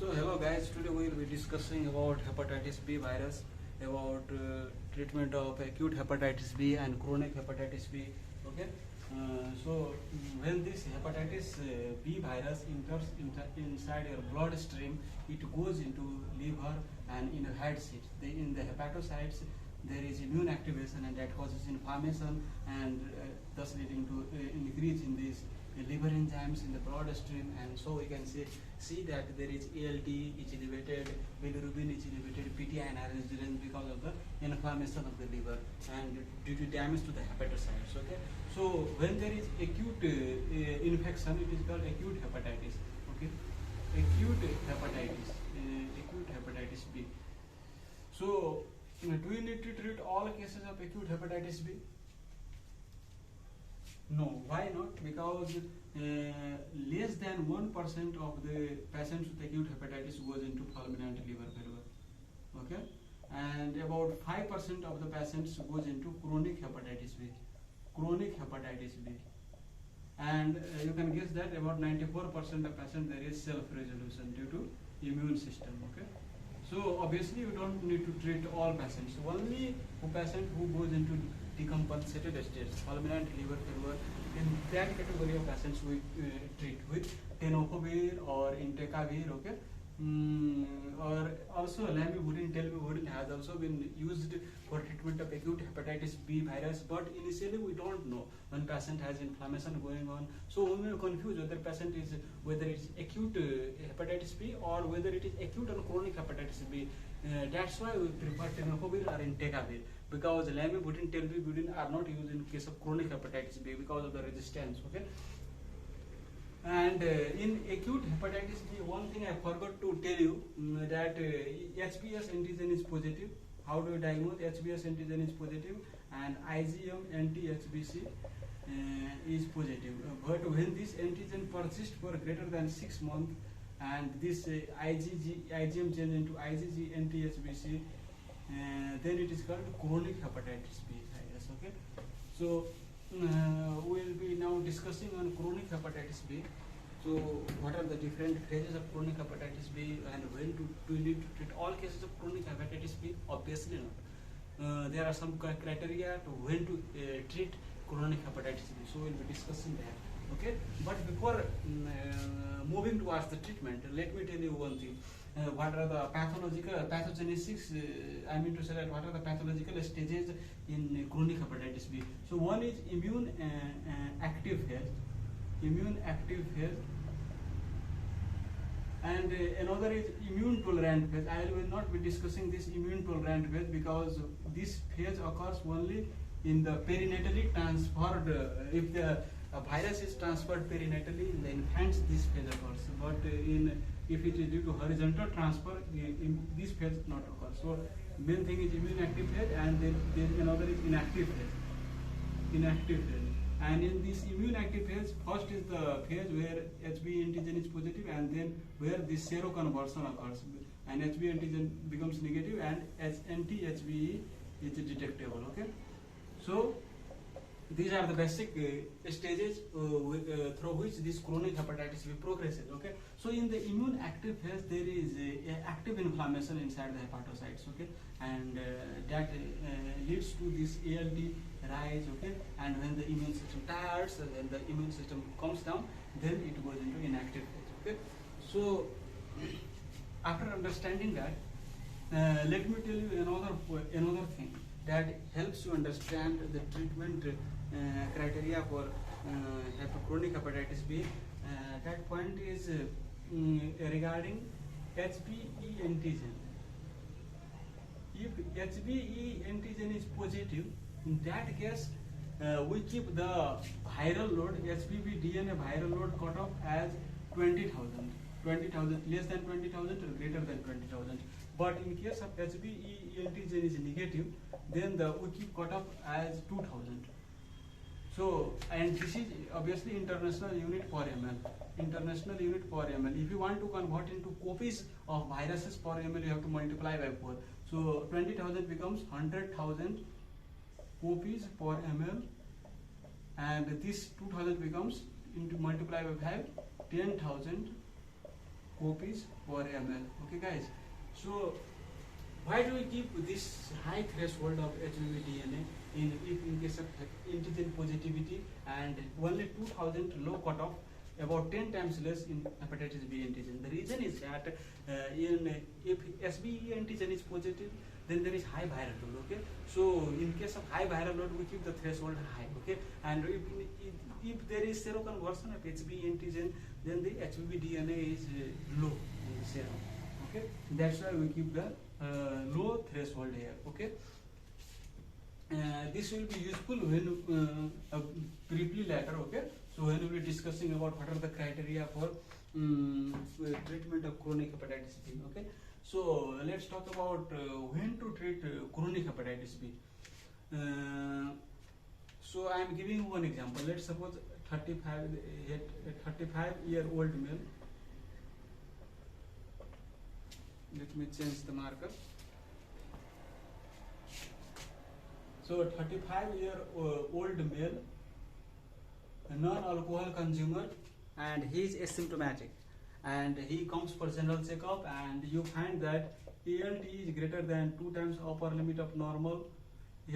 So hello guys, today we will be discussing about hepatitis B virus, about treatment of acute hepatitis B and chronic hepatitis B. Okay. When this hepatitis B virus enters inside your bloodstream, it goes into liver and in head sheet. In the hepatocytes there is immune activation, and that causes inflammation, and thus leading to increase in these liver enzymes in the bloodstream, and so we can see that there is ALT is elevated, bilirubin is elevated, PTINR is elevated because of the inflammation of the liver and due to damage to the hepatocytes. Okay, so when there is acute infection, it is called acute hepatitis. Okay, acute hepatitis B. So do we need to treat all cases of acute hepatitis B? No, why not? Because less than 1% of the patients with acute hepatitis goes into fulminant liver failure. Okay, and about 5% of the patients goes into chronic hepatitis B. And you can guess that about 94% of patients there is self-resolution due to immune system. Okay, so obviously you don't need to treat all patients. Only a patient who goes into decompensated states, fulminant liver failure, in that category of patients we treat with tenofovir or entecavir. Okay, or also telvibutin has also been used for treatment of acute hepatitis B virus, but initially we don't know when patient has inflammation going on, so we may confuse whether it's acute hepatitis B or whether it is acute or chronic hepatitis B. That's why we prefer tenofovir or entecavir, because lamivudine, telvibutin are not used in case of chronic hepatitis B because of the resistance. Okay. And in acute hepatitis B, one thing I forgot to tell you, that HBs antigen is positive. How do you diagnose? HBs antigen is positive and IgM anti-HBc is positive. But when this antigen persists for greater than 6 months and this IgM change into IgG anti-HBc, then it is called chronic hepatitis B virus. Okay, so we will be now discussing on chronic hepatitis B. So what are the different phases of chronic hepatitis B, and when do we need to treat all cases of chronic hepatitis B? Obviously not. There are some criteria to when to treat chronic hepatitis B. So we will be discussing that. Okay, but before moving towards the treatment, let me tell you one thing. What are the pathogenesis? I mean to say that what are the pathological stages in chronic hepatitis B? So one is immune active phase, and another is immune tolerant phase. I will not be discussing this immune tolerant phase because this phase occurs only in the perinatally transferred. If the virus is transferred perinatally in the infants, this phase occurs. But if it is due to horizontal transfer, this phase not occur. So main thing is immune active phase, and then another is inactive phase. And in this immune active phase, first is the phase where HB antigen is positive, and then where this seroconversion occurs, and HB antigen becomes negative, and anti-HBe is detectable. Okay, so these are the basic stages through which this chronic hepatitis B progresses. Okay, so in the immune active phase there is active inflammation inside the hepatocytes. Okay, and that leads to this ALT rise. Okay, and when the immune system tires, when the immune system comes down, then it goes into inactive phase. Okay, so after understanding that, let me tell you another thing that helps you understand the treatment criteria for chronic hepatitis B. That point is regarding HBe antigen. If HBe antigen is positive, in that case we keep the viral load, HBV DNA viral load cutoff as 20,000, less than 20,000 or greater than 20,000. But in case of HBe antigen is negative, then we keep cutoff as 2,000. So, and this is obviously international unit per ml. If you want to convert into copies of viruses per ml, you have to multiply by 4. So 20,000 becomes 100,000 copies per ml, and this 2,000 becomes into multiply by 5, 10,000 copies per ml. Okay, guys. So why do we keep this high threshold of HBV DNA in case of antigen positivity and only 2000 low cutoff, about 10 times less in hepatitis B antigen? The reason is that if HBe antigen is positive, then there is high viral load. Okay, so in case of high viral load, we keep the threshold high. Okay, and if there is seroconversion of HBe antigen, then the HBV DNA is low in the serum. Okay, that's why we keep the low threshold here. Okay, this will be useful when briefly later. Okay, so when we will be discussing about what are the criteria for treatment of chronic hepatitis B. Okay, so let's talk about when to treat chronic hepatitis B. So I am giving one example. Let's suppose 35-year-old male. Let me change the marker. So 35-year-old male, a non-alcohol consumer, and he is asymptomatic, and he comes for general checkup, and you find that ALT is greater than 2 times upper limit of normal.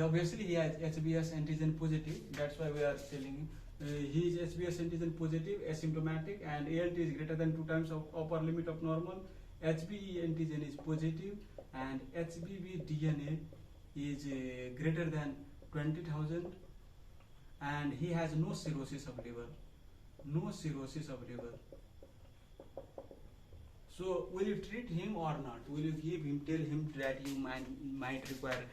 Obviously he has HBs antigen positive, that's why we are telling him he is HBs antigen positive, asymptomatic, and ALT is greater than 2 times of upper limit of normal. HBe antigen is positive, and HBV DNA is greater than 20,000, and he has no cirrhosis of liver. No cirrhosis of liver. So will you treat him or not? Will you give him, tell him that you might require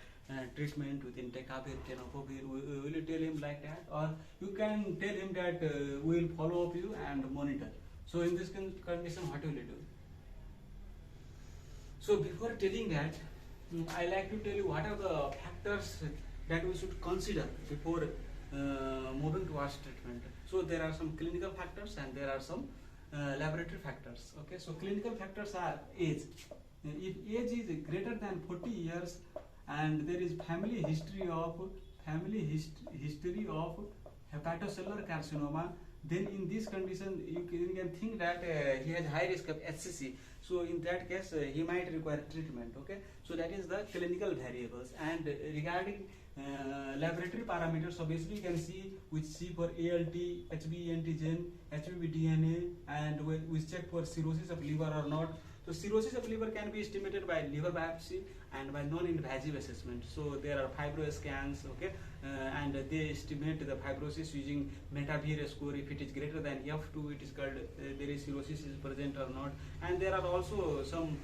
treatment with entecavir, tenofovir? Will you tell him like that, or you can tell him that we will follow up you and monitor? So in this condition, what will you do? So before telling that, I like to tell you what are the factors that we should consider before moving towards treatment. So there are some clinical factors and there are some laboratory factors. Okay, so clinical factors are age. If age is greater than 40 years and there is family history of hepatocellular carcinoma, then in this condition you can think that he has high risk of HCC. So in that case he might require treatment. Okay, so that is the clinical variables. And regarding laboratory parameters, obviously you can see, we see for ALT, HBe antigen, HBV DNA, and we check for cirrhosis of liver or not. So cirrhosis of liver can be estimated by liver biopsy and by non-invasive assessment. So there are fibro scans, okay, and they estimate the fibrosis using METAVIR score. If it is greater than F2, it is called there is cirrhosis is present or not. And there are also some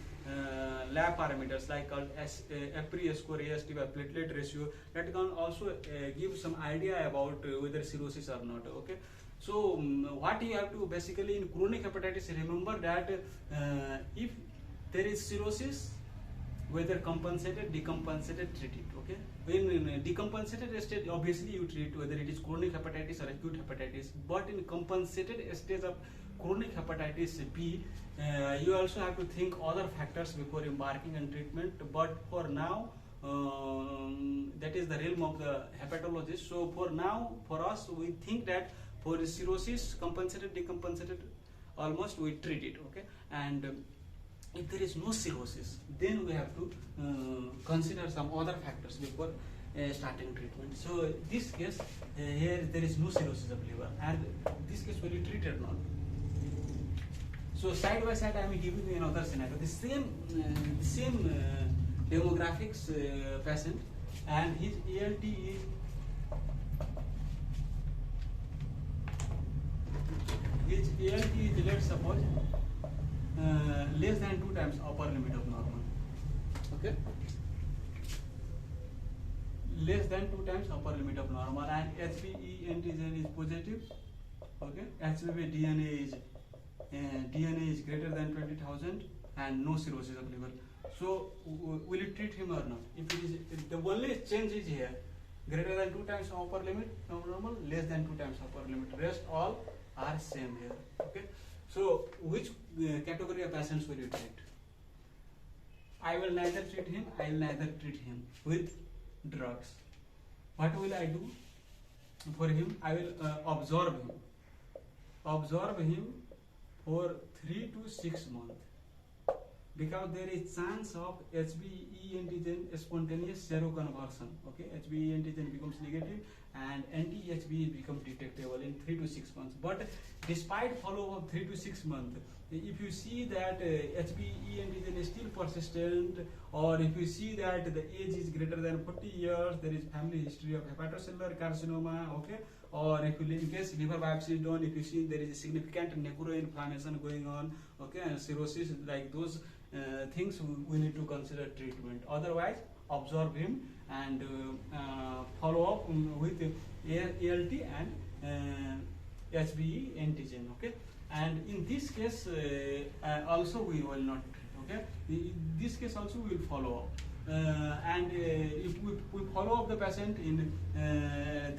lab parameters like called FPRE score, AST by platelet ratio, that can also give some idea about whether cirrhosis or not. Okay. So what you have to basically in chronic hepatitis, remember that if there is cirrhosis, whether compensated, decompensated, treat it. Okay. In decompensated stage, obviously you treat whether it is chronic hepatitis or acute hepatitis. But in compensated stage of chronic hepatitis B, you also have to think other factors before embarking on treatment. But for now, that is the realm of the hepatologist. So for now, for us, we think that for cirrhosis, compensated, decompensated, almost we treat it. Okay, and if there is no cirrhosis, then we have to consider some other factors before starting treatment. So this case here there is no cirrhosis of liver, and this case will be treated not. So side by side I am giving you another scenario. The same demographics patient, and his ALT is let's suppose less than 2 times upper limit of normal. Okay, less than 2 times upper limit of normal, and HBe antigen is positive. Okay, HBV DNA is greater than 20,000 and no cirrhosis of liver. So will you treat him or not? If it is, the only change is here, greater than 2 times upper limit of normal, less than 2 times upper limit. Rest all are same here. Okay. So which category of patients will you treat? I will neither treat him. I will neither treat him with drugs. What will I do for him? I will observe him for 3 to 6 months, because there is chance of HBe antigen spontaneous seroconversion. Okay, HBe antigen becomes negative and anti-HBe becomes detectable in 3 to 6 months. But despite follow-up of 3 to 6 months, if you see that HBe antigen is still persistent, or if you see that the age is greater than 40 years, there is family history of hepatocellular carcinoma, okay, or if you, in case liver biopsy is done, if you see there is a significant necroinflammation going on, okay, and cirrhosis, like those things we need to consider treatment. Otherwise, observe him and follow up with ALT and HBe antigen. Okay, and in this case also we will not treat. Okay, in this case also we will follow up. And if we follow up the patient in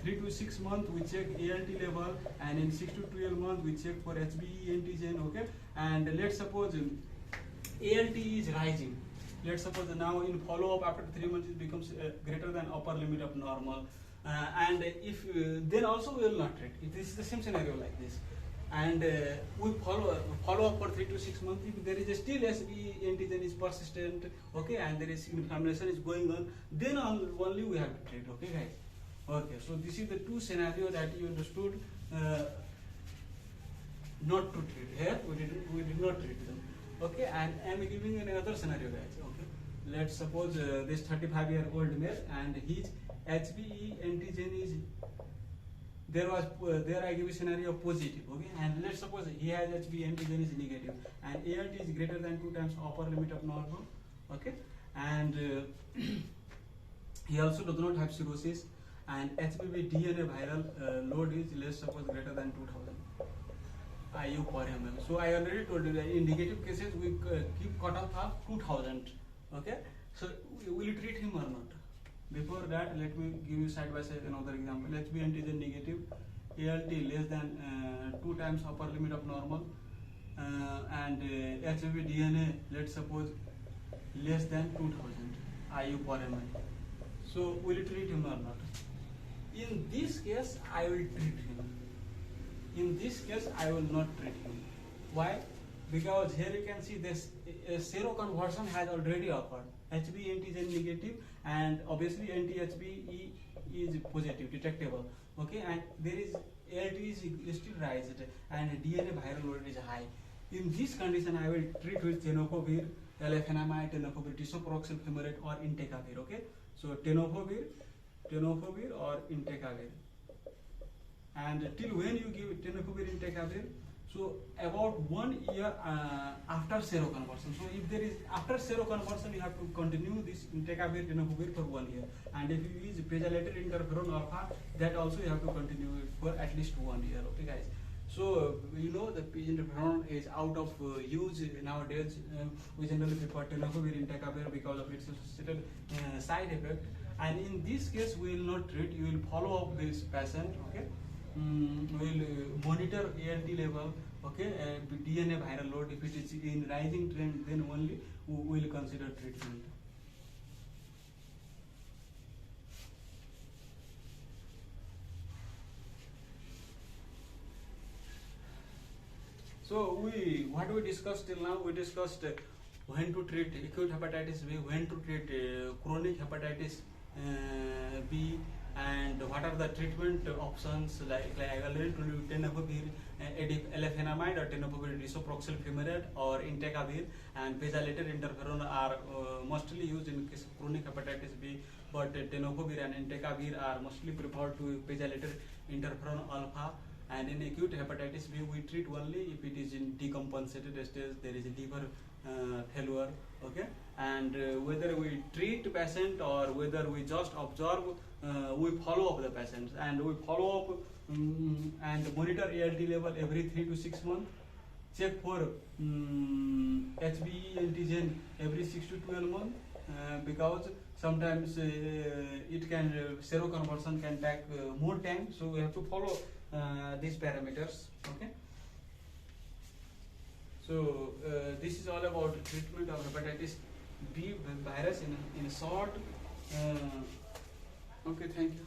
3 to 6 months, we check ALT level, and in 6 to 12 months we check for HBe antigen. Okay, and let's suppose ALT is rising. Let's suppose now in follow-up after 3 months it becomes greater than upper limit of normal, and if then also we will not treat. This is the same scenario like this, and we follow up for 3 to 6 months. If there is still HBe antigen is persistent, okay, and there is inflammation is going on, then only we have to treat. Okay, guys. Okay, so this is the two scenario that you understood. Not to treat. Here we did not treat them. Okay, and I am giving another scenario, guys. Okay, let's suppose this 35-year-old male, and his HBe antigen is there I give a scenario positive. Okay, and let's suppose he has HBe antigen is negative, and ALT is greater than 2 times upper limit of normal. Okay, and he also does not have cirrhosis, and HBV DNA viral load is, let's suppose, greater than 2000 IU per ml. So I already told you that in negative cases we keep cutoff of 2000. Okay, so will you treat him or not? Before that, let me give you side by side another example. HB antigen negative, ALT less than 2 times upper limit of normal, and HBV DNA, let's suppose, less than 2000 IU per ml. So will you treat him or not? In this case, I will treat him. In this case, I will not treat him. Why? Because here you can see this seroconversion has already occurred. HB antigen negative, and obviously anti-HBe is positive, detectable. Okay, and there is ALT is still raised, and DNA viral load is high. In this condition, I will treat with tenofovir, alafenamide, tenofovir, disoproxil, fumarate, or entecavir. Okay, so tenofovir or entecavir. And till when you give tenofovir entecavir? So about 1 year after seroconversion. So if there is after seroconversion, you have to continue this entecavir tenofovir for 1 year. And if you use pegylated interferon alpha, that also you have to continue it for at least 1 year. Okay, guys. So you know the interferon is out of use nowadays. We generally prefer tenofovir entecavir because of its associated side effect. And in this case, we will not treat. You will follow up this patient. Okay. We will monitor ALT level, okay, DNA viral load. If it is in rising trend, then only we will consider treatment. So what we discussed till now, we discussed when to treat acute hepatitis B, when to treat chronic hepatitis B, and what are the treatment options, like I already told you, tenofovir, alafenamide, or tenofovir, disoproxil, fumarate, or entecavir, and pegylated interferon are mostly used in case of chronic hepatitis B, but tenofovir and entecavir are mostly preferred to pegylated interferon alpha. And in acute hepatitis B, we treat only if it is in decompensated stage, there is a liver failure. Okay, and whether we treat patient or whether we just observe, we follow up the patients, and we follow up and monitor ALT level every 3 to 6 months. Check for HBe antigen every 6 to 12 months, because sometimes it can seroconversion can take more time, so we have to follow these parameters. Okay. So this is all about treatment of hepatitis B virus in short. Okay, thank you.